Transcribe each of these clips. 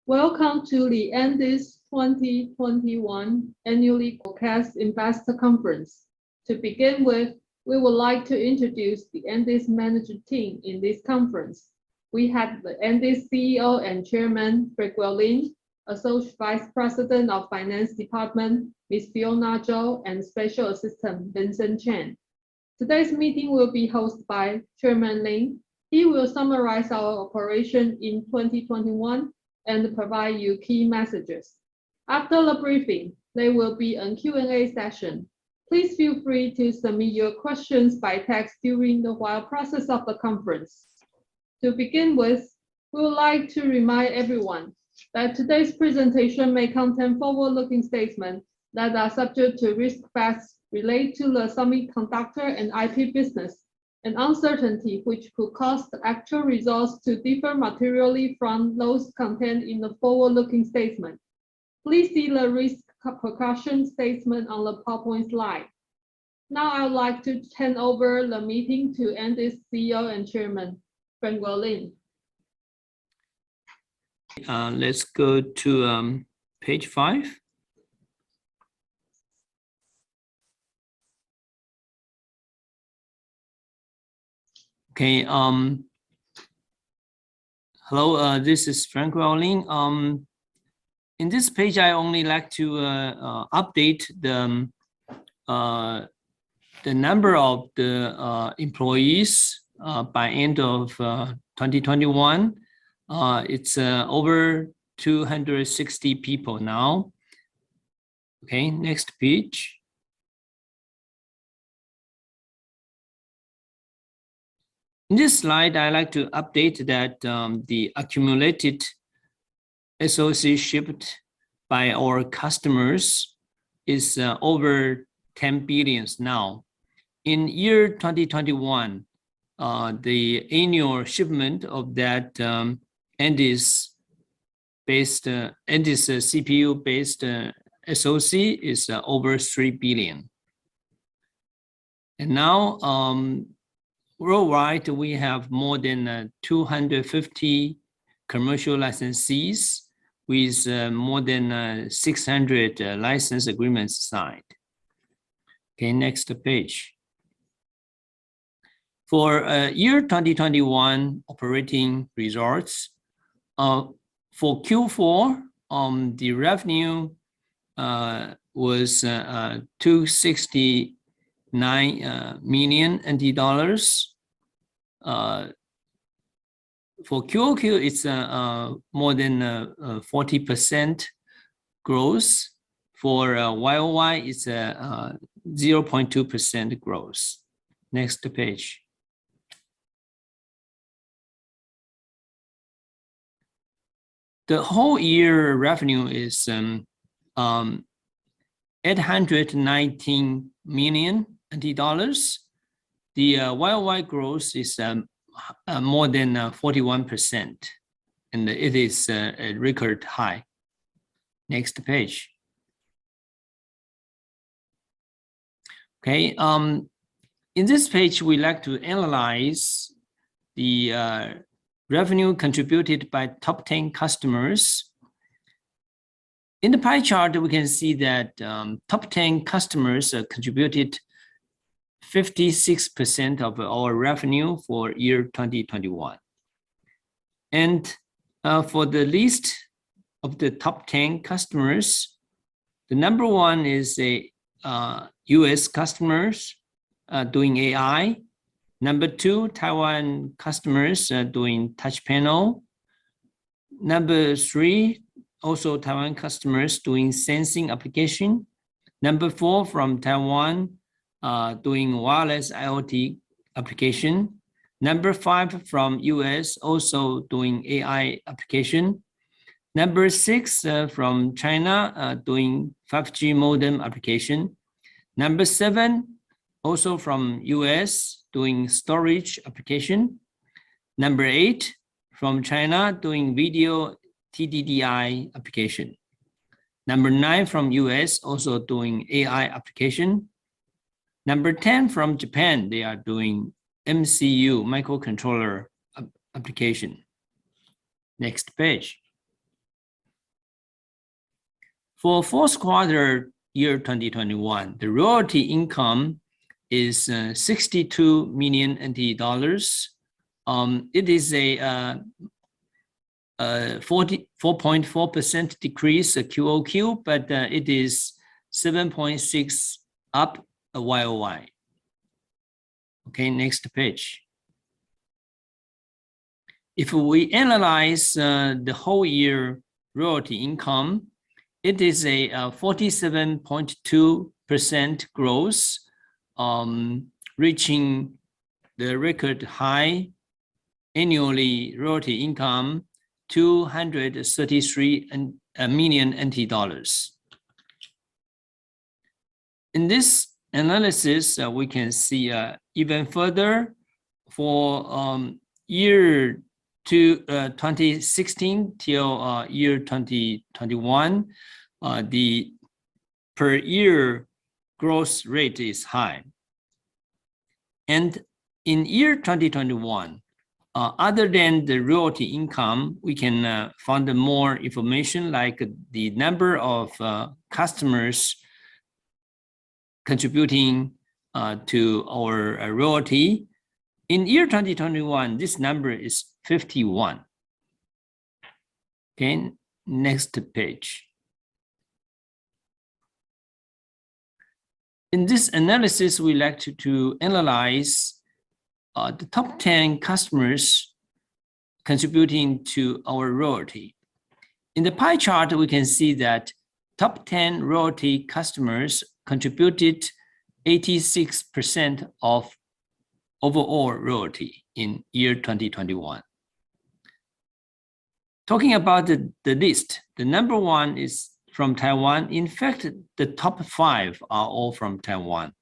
Welcome to the Andes 2021 Annually Forecast Investor Conference. To begin with, we would like to introduce the Andes management team in this conference. We have the Andes CEO and Chairman, Frank Lin, Associate Vice President of Finance Department, Ms. Fiona Zhou, and Special Assistant, Vincent Chen. Today's meeting will be hosted by Chairman Lin. He will summarize our operation in 2021 and provide you key messages. After the briefing, there will be a Q&A session. Please feel free to submit your questions by text during the process of the conference. To begin with, we would like to remind everyone that today's presentation may contain forward-looking statements that are subject to risk factors related to the semiconductor and IP business and uncertainty which could cause the actual results to differ materially from those contained in the forward-looking statement. Please see the risk precaution statement on the PowerPoint slide. Now I would like to hand over the meeting to Andes CEO and Chairman, Frank Lin. Let's go to page 5. Okay, hello, this is Frank Lin. In this page, I only like to update the number of the employees by end of 2021. It's over 260 people now. Okay, next page. In this slide, I like to update that the accumulated SoC shipped by our customers is over 10 billion now. In year 2021, the annual shipment of that Andes CPU-based SoC is over 3 billion. And now, worldwide, we have more than 250 commercial licensees with more than 600 license agreements signed. Okay, next page. For year 2021 operating results, for Q4, the revenue was 269 million NT dollars. For QOQ, it's more than 40% growth. For YOY, it's 0.2% growth. Next page. The whole year revenue is 819 million NT dollars. The YOY growth is more than 41%, and it is a record high. Next page. Okay, in this page, we like to analyze the revenue contributed by top 10 customers. In the pie chart, we can see that top 10 customers contributed 56% of our revenue for year 2021. And for the list of the top 10 customers, the number one is a US customers doing AI. Number 2, Taiwan customers doing touch panel. Number 3, also Taiwan customers doing sensing application. Number 4, from Taiwan, doing wireless IoT application. Number 5 from US, also doing AI application. Number 6 from China, doing 5G modem application. Number 7, also from US, doing storage application. Number 8 from China, doing video TDDI application. Number 9 from US, also doing AI application. Number 10 from Japan, they are doing MCU, microcontroller application. Next page. For fourth quarter year 2021, the royalty income is 62 million NT dollars. It is a 4.4% decrease QOQ, but it is 7.6 up a YOY. Okay, next page. If we analyze the whole year royalty income, it is a 47.2% growth, reaching the record high annually royalty income 233 million NT dollars. In this analysis, we can see even further for year 2016 till year 2021, the per year growth rate is high. And in year 2021, other than the royalty income, we can find more information like the number of customers contributing to our royalty. In year 2021, this number is 51. Okay, next page. In this analysis, we like to analyze the top 10 customers contributing to our royalty. In the pie chart, we can see that top 10 royalty customers contributed 86% of overall royalty in year 2021. Talking about the list, the number one is from Taiwan. In fact, the top 5 are all from Taiwan.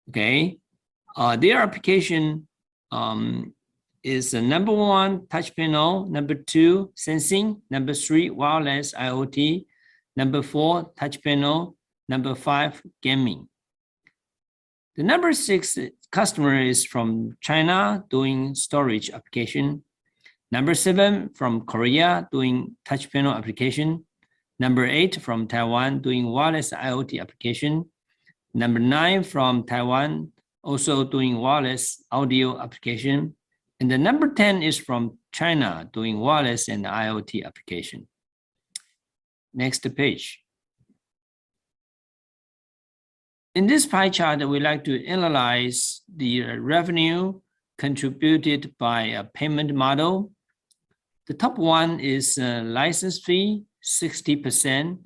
Okay, their application is number 1, touch panel, number 2, sensing, number 3, wireless IoT, number 4, touch panel, number 5, gaming. The number 6 customer is from China doing storage application. Number 7 from Korea doing touch panel application. Number 8 from Taiwan doing wireless IoT application. Number 9 from Taiwan also doing wireless audio application. And the number 10 is from China doing wireless and IoT application. Next page. In this pie chart, we like to analyze the revenue contributed by a payment model. The top one is license fee, 60%,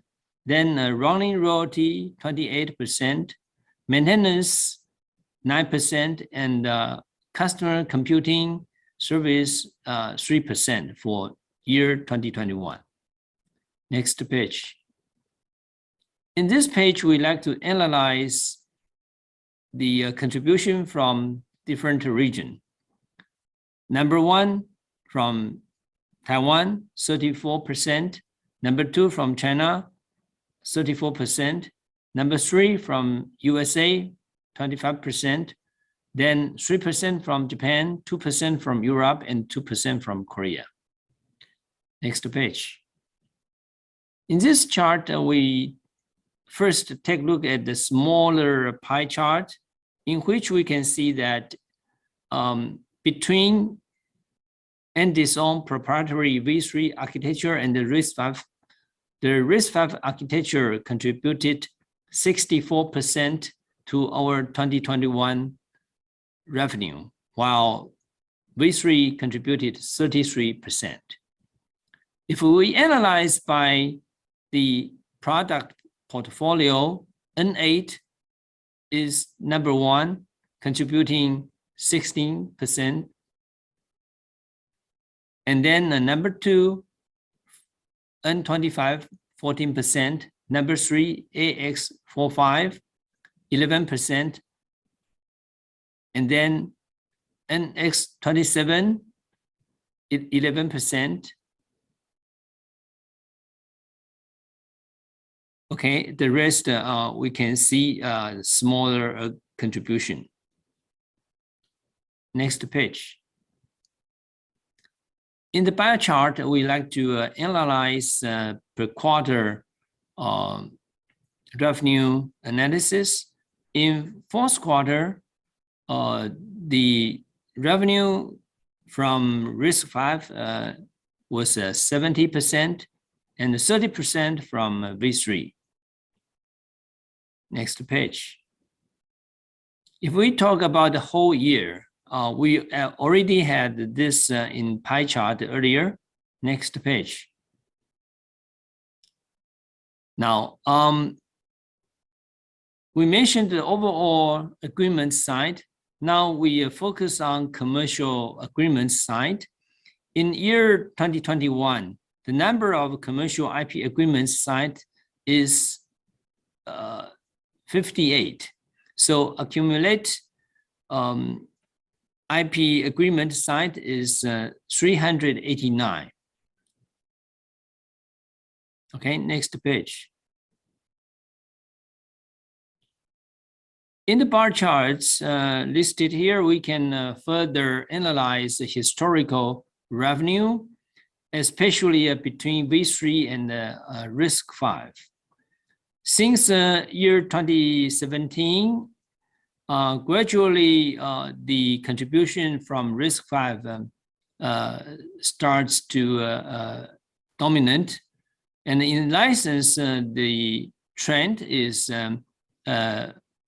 then running royalty, 28%, maintenance, 9%, and customer computing service, 3% for year 2021. Next page. In this page, we like to analyze the contribution from different regions. Number 1 from Taiwan, 34%. Number 2 from China, 34%. Number 3 from USA, 25%. Then 3% from Japan, 2% from Europe, and 2% from Korea. Next page. In this chart, we first take a look at the smaller pie chart, in which we can see that between Andes' own proprietary V3 architecture and the RISC-V architecture contributed 64% to our 2021 revenue, while V3 contributed 33%. If we analyze by the product portfolio, N8 is number 1, contributing 16%. And then number 2, N25, 14%. Number 3, AX45, 11%. And then NX27, 11%. Okay, the rest we can see smaller contribution. Next page. In the bar chart, we like to analyze per quarter revenue analysis. In fourth quarter, the revenue from RISC-V was 70% and 30% from V3. Next page. If we talk about the whole year, we already had this in pie chart earlier. Next page. Now, we mentioned the overall agreement side. Now we focus on commercial agreement side. In year 2021, the number of commercial IP agreements signed is 58. So accumulate IP agreement signed is 389. Okay, next page. In the bar charts listed here, we can further analyze the historical revenue, especially between V3 and RISC-V. Since year 2017, gradually the contribution from RISC-V starts to dominant, and in license the trend is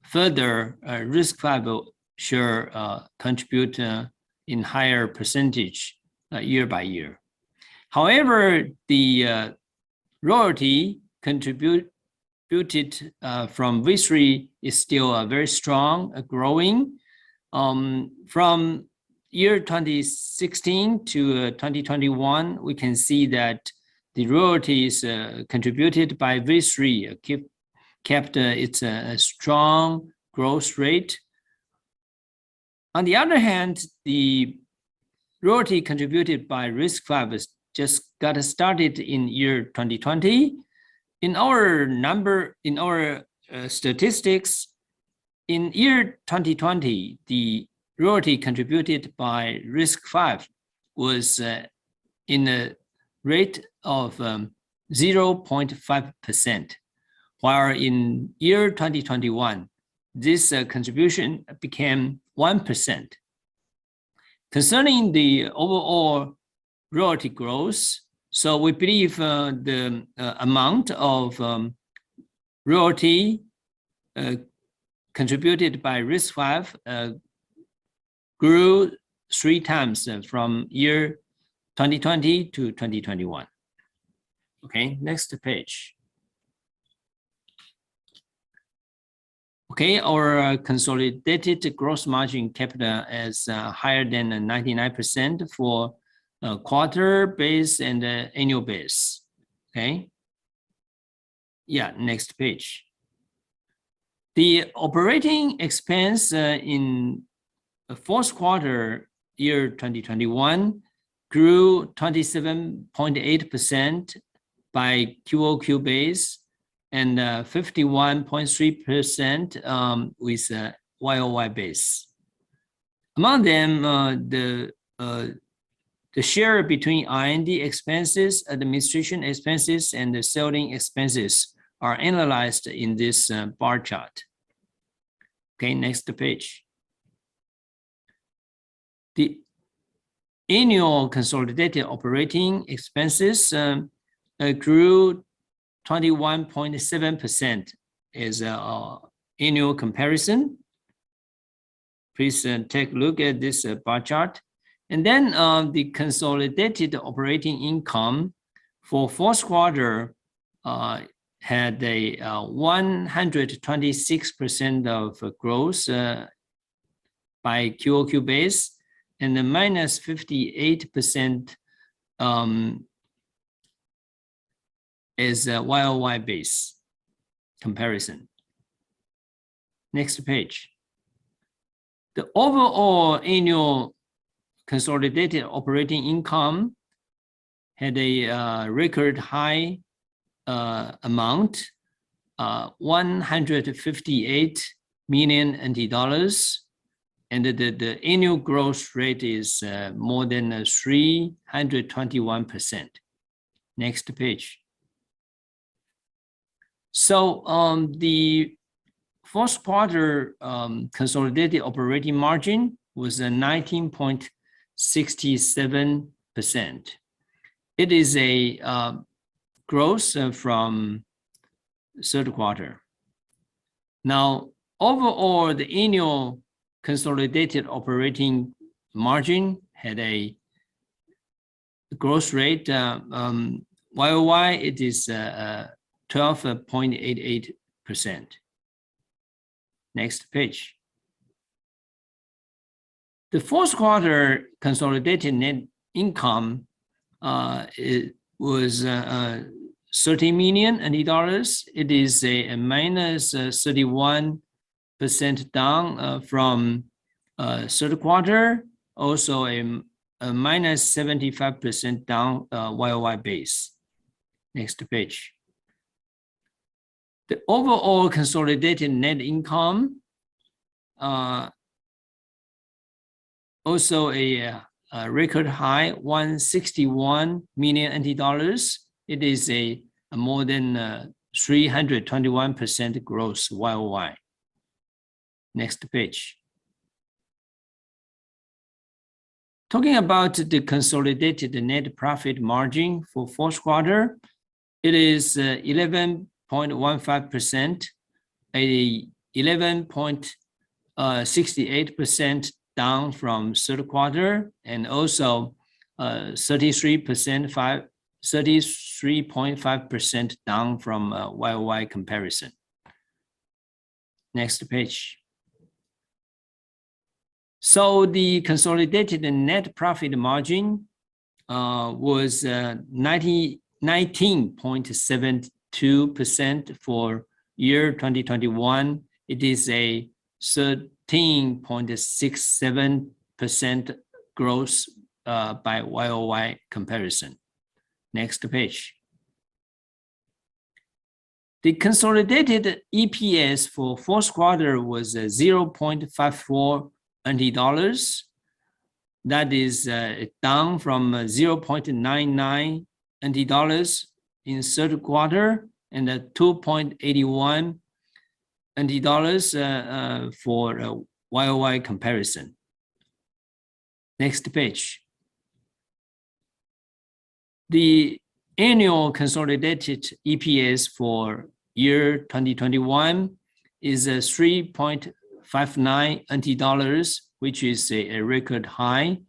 further RISC-V share contribute in higher percentage year by year. However, the royalty contributed from V3 is still very strong, growing. From year 2016 to 2021, we can see that the royalties contributed by V3 kept its strong growth rate. On the other hand, the royalty contributed by RISC-V just got started in year 2020. In our statistics, in year 2020, the royalty contributed by RISC-V was in a rate of 0.5%, while in year 2021, this contribution became 1%. Concerning the overall royalty growth, so we believe the amount of royalty contributed by RISC-V grew 3 times from year 2020 to 2021. Okay, next page. Okay, our consolidated gross margin kept as higher than 99% for quarter base and annual base. Okay. Yeah, next page. The operating expense in the fourth quarter year 2021 grew 27.8% by QoQ base and 51.3% with YoY base. Among them, the share between R&D expenses, administration expenses, and the selling expenses are analyzed in this bar chart. Okay, next page. The annual consolidated operating expenses grew 21.7% as an annual comparison. Please take a look at this bar chart. And then the consolidated operating income for fourth quarter had a 126% of growth by QoQ base and a minus 58% as a YoY base comparison. Next page. The overall annual consolidated operating income had a record high amount, 158 million NT dollars, and the annual growth rate is more than 321%. Next page. So the fourth quarter consolidated operating margin was a 19.67%. It is a growth from third quarter. Now, overall, the annual consolidated operating margin had a growth rate. YOY, it is 12.88%. Next page. The fourth quarter consolidated net income it was $30 million. It is a minus 31% down from third quarter, also a minus 75% down YOY base. Next page. The overall consolidated net income also a record high, 161 million NT dollars. It is a more than 321% growth YOY. Next page. Talking about the consolidated net profit margin for fourth quarter, it is 11.15%, a 11.68% down from third quarter, and also 33.5% down from YOY comparison. Next page. So the consolidated net profit margin was 19.72% for year 2021. It is a 13.67% growth by YOY comparison. Next page. The consolidated EPS for fourth quarter was 0.54 NT dollars. That is down from 0.99 NT dollars in third quarter and 2.81 NT dollars for YOY comparison. Next page. The annual consolidated EPS for year 2021 is 3.59 NT dollars, which is a record high.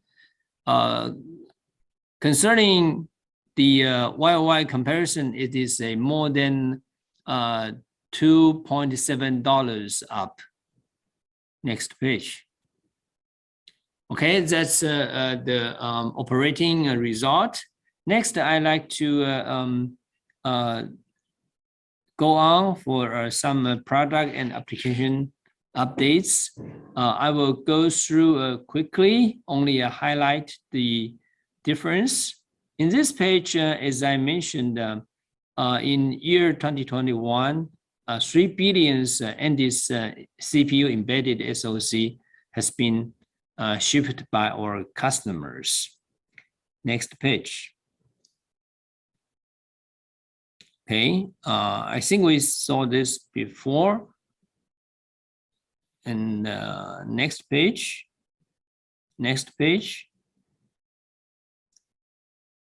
Concerning the YOY comparison, it is a more than $2.7 up. Next page. Okay, that's the operating result. Next, I'd like to go on for some product and application updates. I will go through quickly, only highlight the difference. In this page, as I mentioned, in year 2021, 3 billion Andes CPU embedded SoC has been shipped by our customers. Next page. Okay, I think we saw this before. And next page. Next page.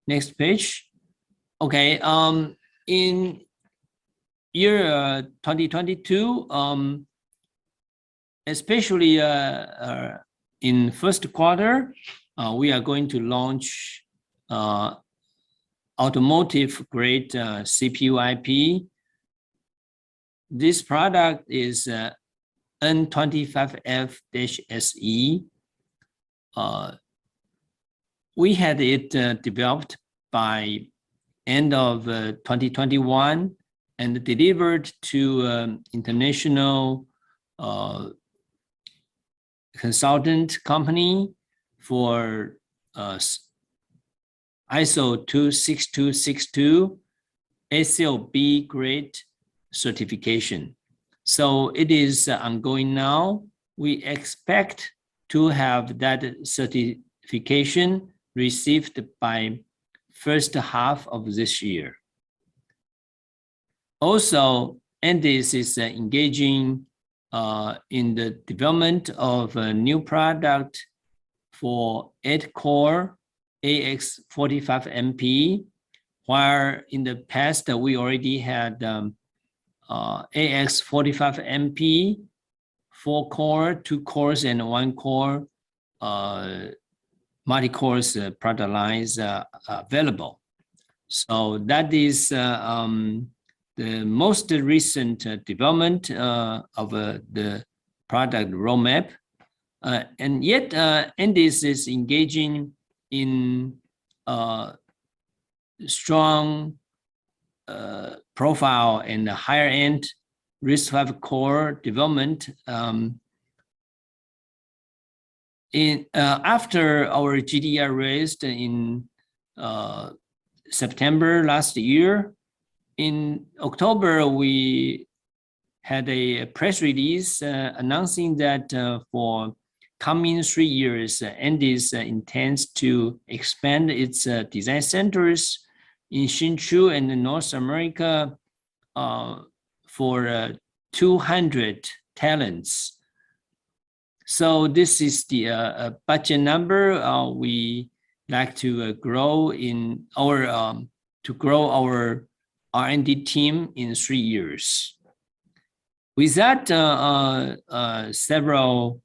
Next page. Okay, in year 2022, especially in first quarter, we are going to launch automotive grade CPU IP. This product is N25F-SE. We had it developed by end of 2021 and delivered to international consultant company for ISO 26262 ASIL-B grade certification. So it is ongoing now. We expect to have that certification received by first half of this year. Also, Andes is engaging in the development of a new product for 8-core AX45MP, while in the past we already had AX45MP, 4-core, 2 cores, and 1 core multi-cores product lines available. So that is the most recent development of the product roadmap. And yet, Andes is engaging in strong profile and higher end RISC-V core development. After our GDR raised in September last year, in October, we had a press release announcing that for coming 3 years, Andes intends to expand its design centers in Hsinchu and North America for 200 talents. So this is the budget number we like to grow in our R&D team in 3 years. With that, several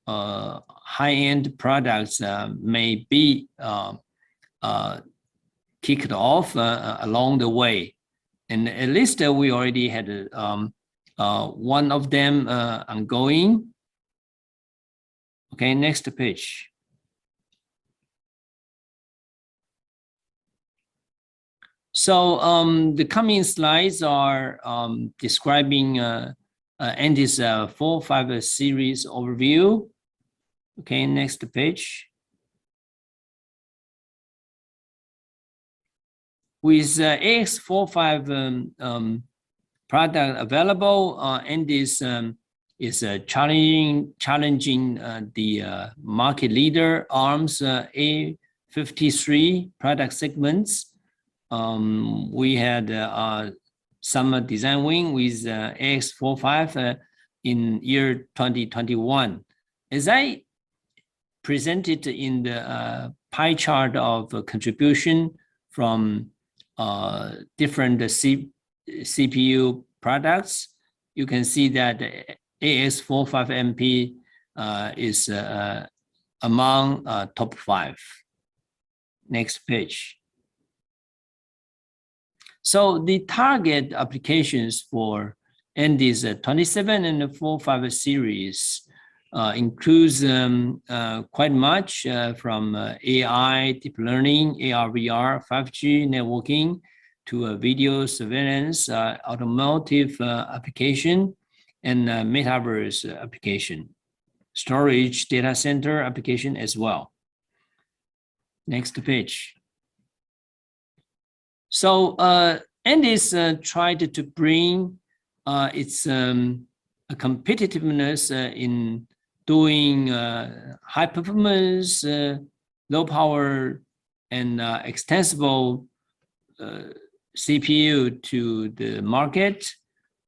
high-end products may be kicked off along the way. And at least we already had one of them ongoing. Okay, next page. So the coming slides are describing Andes 45-Series Overview. Okay, next page. With AX45 product available, Andes is challenging the market leader ARM's A53 product segments. We had some design win with AX45 in year 2021. As I presented in the pie chart of contribution from different CPU products, you can see that AX45MP is among top 5. Next page. So the target applications for Andes 27 and 45 series includes quite much from AI, deep learning, AR, VR, 5G networking, to video surveillance, automotive application, and metaverse application, storage data center application as well. Next page. So Andes tried to bring its competitiveness in doing high performance, low power, and extensible CPU to the market.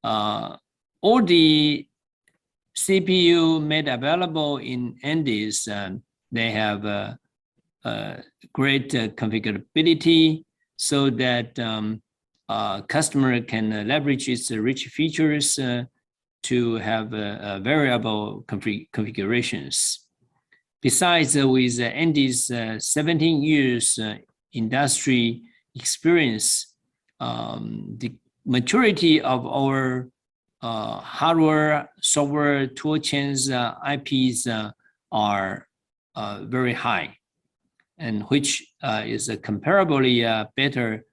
All the CPU made available in Andes, they have great configurability so that customer can leverage its rich features to have variable configurations. Besides, with Andes 17 years industry experience, the maturity of our hardware, software, tool chains, IPs are very high, and which is a comparably better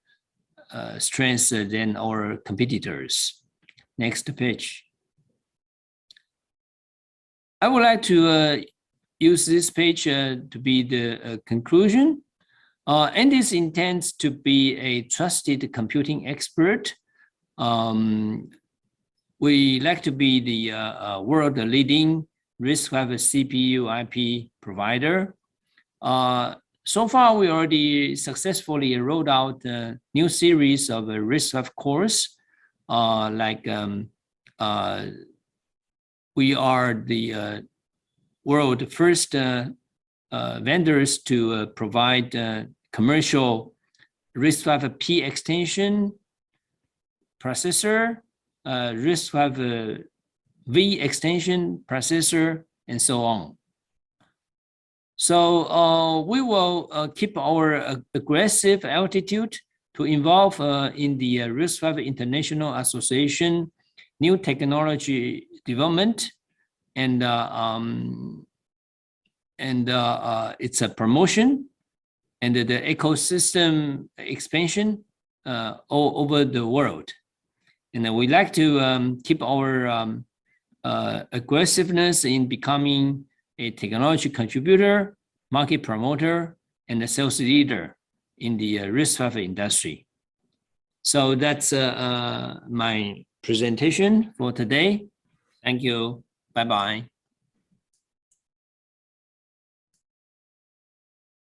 strength than our competitors. Next page. I would like to use this page to be the conclusion. Andes intends to be a trusted computing expert. We like to be the world leading RISC-V CPU IP provider. So far, we already successfully rolled out a new series of RISC-V cores we are the world first vendors to provide commercial RISC-V extension processor, RISC-V extension processor, and so on. So we will keep our aggressive attitude to involve in the RISC-V International Association new technology development, and it's a promotion and the ecosystem expansion all over the world. And we like to keep our aggressiveness in becoming a technology contributor, market promoter, and a sales leader in the RISC-V industry. So that's my presentation for today. Thank you. Bye-bye.